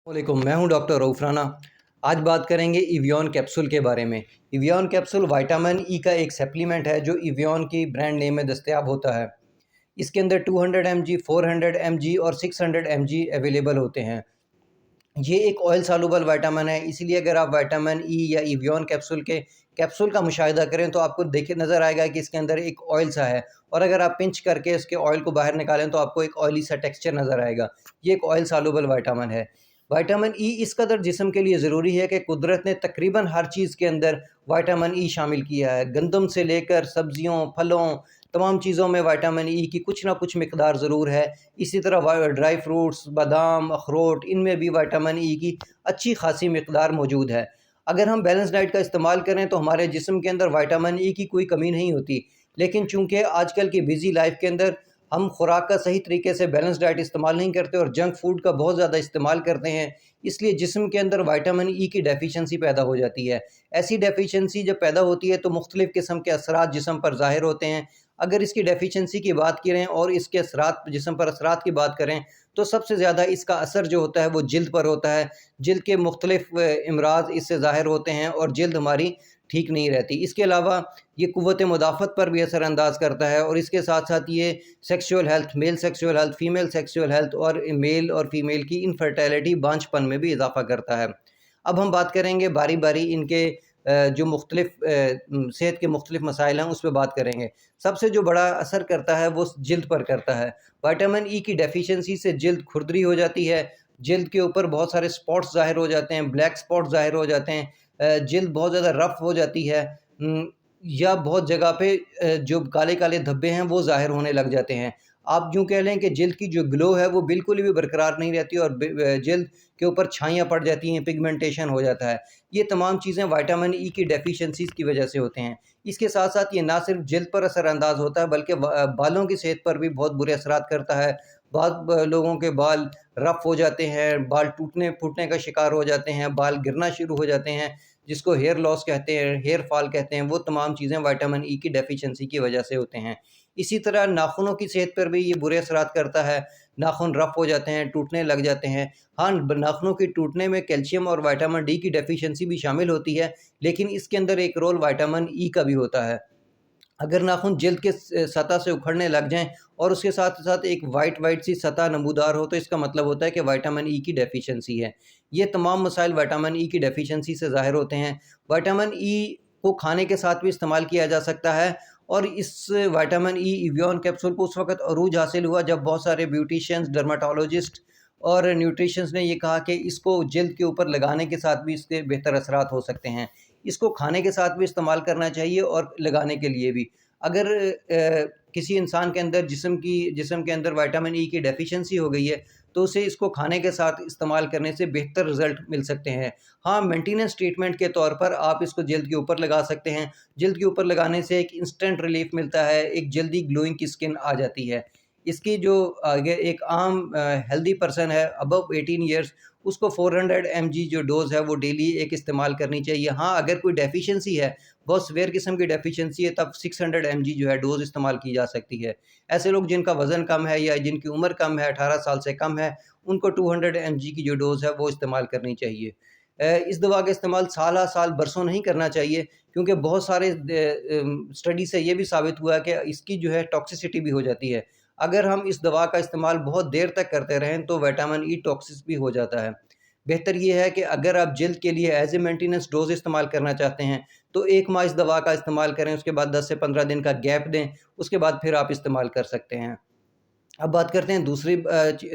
वालेकुम, मैं हूं डॉक्टर रऊफ राना। आज बात करेंगे इवियन कैप्सूल के बारे में। इवियन कैप्सूल विटामिन ई का एक सप्लीमेंट है जो इवियन की ब्रांड नेम में दस्तयाब होता है। इसके अंदर 200 mg, 400 mg और 600 mg अवेलेबल होते हैं। ये एक ऑयल सालुबल विटामिन है, इसीलिए अगर आप विटामिन ई या इवियन कैप्सूल के कैप्सूल का मुशाहिदा करें तो आपको देखे नज़र आएगा कि इसके अंदर एक ऑयल सा है, और अगर आप पिंच करके इसके ऑयल को बाहर निकालें तो आपको एक ऑयली सा टेक्सचर नज़र आएगा। ये एक ऑयल सालुबल विटामिन है। विटामिन ई इस कदर जिस्म के लिए ज़रूरी है कि कुदरत ने तकरीबन हर चीज़ के अंदर विटामिन ई शामिल किया है। गंदम से लेकर सब्जियों, फलों, तमाम चीज़ों में विटामिन ई की कुछ ना कुछ मिकदार ज़रूर है। इसी तरह ड्राई फ्रूट्स, बादाम, अखरोट, इनमें भी विटामिन ई की अच्छी खासी मिकदार मौजूद है। अगर हम बैलेंस डाइट का इस्तेमाल करें तो हमारे जिस्म के अंदर विटामिन ई की कोई कमी नहीं होती। लेकिन चूँकि आजकल की बिज़ी लाइफ के अंदर हम खुराक का सही तरीके से बैलेंस डाइट इस्तेमाल नहीं करते और जंक फूड का बहुत ज़्यादा इस्तेमाल करते हैं, इसलिए जिस्म के अंदर विटामिन ई की डेफिशिएंसी पैदा हो जाती है। ऐसी डेफिशिएंसी जब पैदा होती है तो मुख्तलिफ़ किस्म के असरात जिस्म पर ज़ाहिर होते हैं। अगर इसकी डेफिशिएंसी की बात करें और इसके असरात जिस्म पर असरात की बात करें तो सबसे ज़्यादा इसका असर जो होता है वो जिल्द पर होता है। जिल्द के मुख्तलिफ़ इमराज़ इससे ज़ाहिर होते हैं और जिल्द हमारी ठीक नहीं रहती। इसके अलावा ये क़ुव्वत मुदाफ़त पर भी असर अंदाज़ करता है, और इसके साथ साथ ये sexual health, male sexual health, female sexual health और मेल और फ़ीमेल की इनफर्टिलिटी, बांझपन में भी इजाफ़ा करता है। अब हम बात करेंगे बारी बारी इनके जो मुख्तलिफ़ सेहत के मुख्तलिफ़ मसाइल हैं उस पे बात करेंगे। सबसे जो बड़ा असर करता है वो जिल्द पर करता है। विटामिन ई की डेफिशिएंसी से जिल्द खुरदरी हो जाती है, जिल्द के ऊपर बहुत सारे स्पॉट्स ज़ाहिर हो जाते हैं, ब्लैक स्पॉट ज़ाहिर हो जाते हैं, जिल्द बहुत ज़्यादा रफ़ हो जाती है, या बहुत जगह पे जो काले काले धब्बे हैं वो ज़ाहिर होने लग जाते हैं। आप यूँ कह लें कि जिल्द की जो ग्लो है वो बिल्कुल भी बरकरार नहीं रहती और जिल्द के ऊपर छाइयाँ पड़ जाती हैं, पिगमेंटेशन हो जाता है। ये तमाम चीज़ें विटामिन ई की डेफिशिएंसीज़ की वजह से होते हैं। इसके साथ साथ ये ना सिर्फ जिल्द पर असर अंदाज़ होता है बल्कि बालों की सेहत पर भी बहुत बुरे असरात करता है। बहुत लोगों के बाल रफ़ हो जाते हैं, बाल टूटने फूटने का शिकार हो जाते हैं, बाल गिरना शुरू हो जाते हैं, जिसको हेयर लॉस कहते हैं, हेयर फॉल कहते हैं। वो तमाम चीज़ें विटामिन ई की डेफिशिएंसी की वजह से होते हैं। इसी तरह नाखूनों की सेहत पर भी ये बुरे असरात करता है। नाखून रफ़ हो जाते हैं, टूटने लग जाते हैं। हाँ, नाखूनों के टूटने में कैल्शियम और विटामिन डी की डेफिशिएंसी भी शामिल होती है, लेकिन इसके अंदर एक रोल विटामिन ई का भी होता है। अगर नाखून जिल्द के सतह से उखड़ने लग जाएं और उसके साथ साथ एक वाइट सी सतह नमूदार हो तो इसका मतलब होता है कि विटामिन ई की डेफिशिएंसी है। ये तमाम मसाइल विटामिन ई की डेफिशिएंसी से ज़ाहिर होते हैं। विटामिन ई को खाने के साथ भी इस्तेमाल किया जा सकता है, और इस विटामिन ई इवियन कैप्सूल को उस वक़्त अरूज हासिल हुआ जब बहुत सारे ब्यूटिशियंस, डर्माटोलॉजिस्ट और न्यूट्रिशंस ने ये कहा कि इसको जिल्द के ऊपर लगाने के साथ भी इसके बेहतर असरात हो सकते हैं। इसको खाने के साथ भी इस्तेमाल करना चाहिए और लगाने के लिए भी। अगर किसी इंसान के अंदर जिस्म के अंदर विटामिन ई की डेफिशिएंसी हो गई है तो उसे इसको खाने के साथ इस्तेमाल करने से बेहतर रिज़ल्ट मिल सकते हैं। हाँ, मेंटेनेंस ट्रीटमेंट के तौर पर आप इसको जिल्द के ऊपर लगा सकते हैं। जिल्द के ऊपर लगाने से एक इंस्टेंट रिलीफ़ मिलता है, एक जल्दी ग्लोइंग की स्किन आ जाती है। इसकी जो आगे एक आम हेल्दी पर्सन है अबव 18 ईयर्स, उसको 400 mg जो डोज़ है वो डेली एक इस्तेमाल करनी चाहिए। हाँ, अगर कोई डेफिशिएंसी है, बहुत सीवियर किस्म की डेफिशिएंसी है, तब 600 mg जो है डोज़ इस्तेमाल की जा सकती है। ऐसे लोग जिनका वज़न कम है या जिनकी उम्र कम है, 18 साल से कम है, उनको 200 mg की जो डोज़ है वो इस्तेमाल करनी चाहिए। इस दवा का इस्तेमाल साल साल बरसों नहीं करना चाहिए, क्योंकि बहुत सारे स्टडी से ये भी साबित हुआ है कि इसकी जो है टॉक्सिसिटी भी हो जाती है। अगर हम इस दवा का इस्तेमाल बहुत देर तक करते रहें तो विटामिन ई टॉक्सिक भी हो जाता है। बेहतर ये है कि अगर आप जिल्द के लिए एज़ ए मेंटेनेंस डोज़ इस्तेमाल करना चाहते हैं तो 1 माह इस दवा का इस्तेमाल करें, उसके बाद 10 से 15 दिन का गैप दें, उसके बाद फिर आप इस्तेमाल कर सकते हैं। अब बात करते हैं दूसरी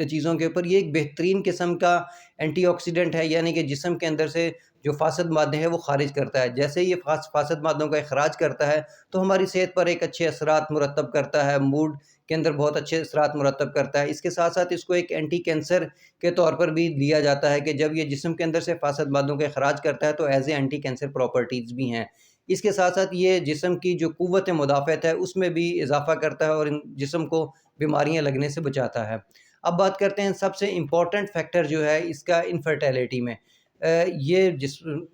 चीज़ों के ऊपर। ये एक बेहतरीन किस्म का एंटीऑक्सीडेंट है, यानी कि जिस्म के अंदर से जो फासद मादे हैं वो ख़ारिज करता है। जैसे ये फासद मादों का इखराज करता है तो हमारी सेहत पर एक अच्छे असरात मुरतब करता है, मूड के अंदर बहुत अच्छे असरात मुरतब करता है। इसके साथ साथ इसको एक एंटी कैंसर के तौर पर भी लिया जाता है कि जब ये जिस्म के अंदर से फासद मादों का इखराज करता है तो as a anti cancer properties भी हैं। इसके साथ साथ ये जिस्म की जो क़ुव्वत मुदाफ़अत है उसमें भी इज़ाफ़ा करता है और इन जिस्म को बीमारियाँ लगने से बचाता है। अब बात करते हैं सबसे इम्पोर्टेंट फैक्टर जो है इसका इनफर्टिलिटी में। ये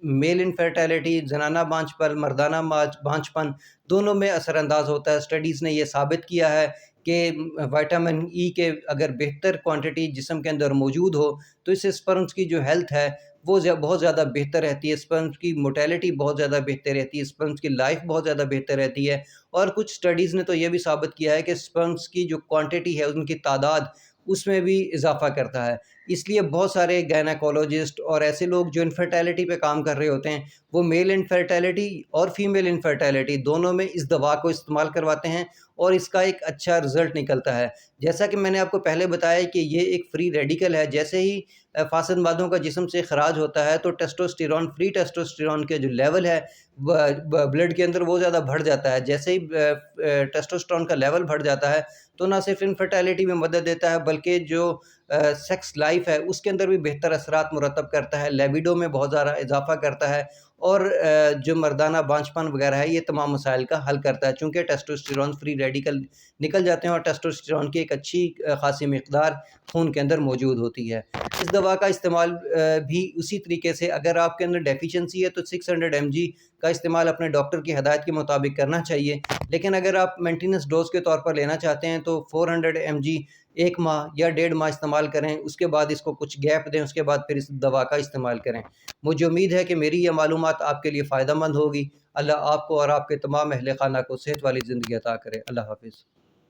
मेल इनफर्टिलिटी, ज़नाना बांझपन, मर्दाना बांझपन दोनों में असरअंदाज़ होता है। स्टडीज़ ने ये साबित किया है کہ وائٹامن ای کے اگر بہتر کوانٹٹی جسم کے اندر موجود ہو تو اس سے اسپرمس کی جو ہیلتھ ہے وہ بہت زیادہ بہتر رہتی ہے، اسپرمس کی موٹیلٹی بہت زیادہ بہتر رہتی ہے، اسپرمس کی لائف بہت زیادہ بہتر رہتی ہے۔ اور کچھ سٹڈیز نے تو یہ بھی ثابت کیا ہے کہ اسپرمس کی جو کوانٹٹی ہے، ان کی تعداد، اس میں بھی اضافہ کرتا ہے۔ اس لیے بہت سارے گائنیکولوجسٹ اور ایسے لوگ جو انفرٹیلٹی پہ کام کر رہے ہوتے ہیں، وہ میل انفرٹیلٹی اور فیمیل انفرٹیلٹی دونوں میں اس دوا کو استعمال کرواتے ہیں اور اس کا ایک اچھا رزلٹ نکلتا ہے۔ جیسا کہ میں نے آپ کو پہلے بتایا کہ یہ ایک فری ریڈیکل ہے، جیسے ہی فاسد مادوں کا جسم سے اخراج ہوتا ہے تو ٹیسٹوسٹیرون، فری ٹیسٹوسٹیرون کے جو لیول ہے بلڈ کے اندر وہ زیادہ بڑھ جاتا ہے۔ جیسے ہی ٹیسٹوسٹیرون کا لیول بڑھ جاتا ہے تو نہ صرف انفرٹیلٹی میں مدد دیتا ہے بلکہ جو سیکس لائف ہے اس کے اندر بھی بہتر اثرات مرتب کرتا ہے، لیبیڈو میں بہت زیادہ اضافہ کرتا ہے اور جو مردانہ بانجھپن وغیرہ ہے یہ تمام مسائل کا حل کرتا ہے، چونکہ ٹیسٹوسٹیرون فری ریڈیکل نکل جاتے ہیں اور ٹیسٹوسٹیرون کی ایک اچھی خاصی مقدار خون کے اندر موجود ہوتی ہے۔ اس دوا کا استعمال بھی اسی طریقے سے اگر آپ کے اندر ڈیفیشنسی ہے تو 600 mg کا استعمال اپنے ڈاکٹر کی ہدایت کے مطابق کرنا چاہیے، لیکن اگر آپ مینٹیننس ڈوز کے طور پر لینا چاہتے ہیں تو 400 mg 1 ماہ یا 1.5 ماہ استعمال کریں، اس کے بعد اس کو کچھ گیپ دیں، اس کے بعد پھر اس دوا کا استعمال کریں۔ مجھے امید ہے کہ میری یہ معلومات آپ کے لیے فائدہ مند ہوگی۔ اللہ آپ کو اور آپ کے تمام اہل خانہ کو صحت والی زندگی عطا کرے۔ اللہ حافظ۔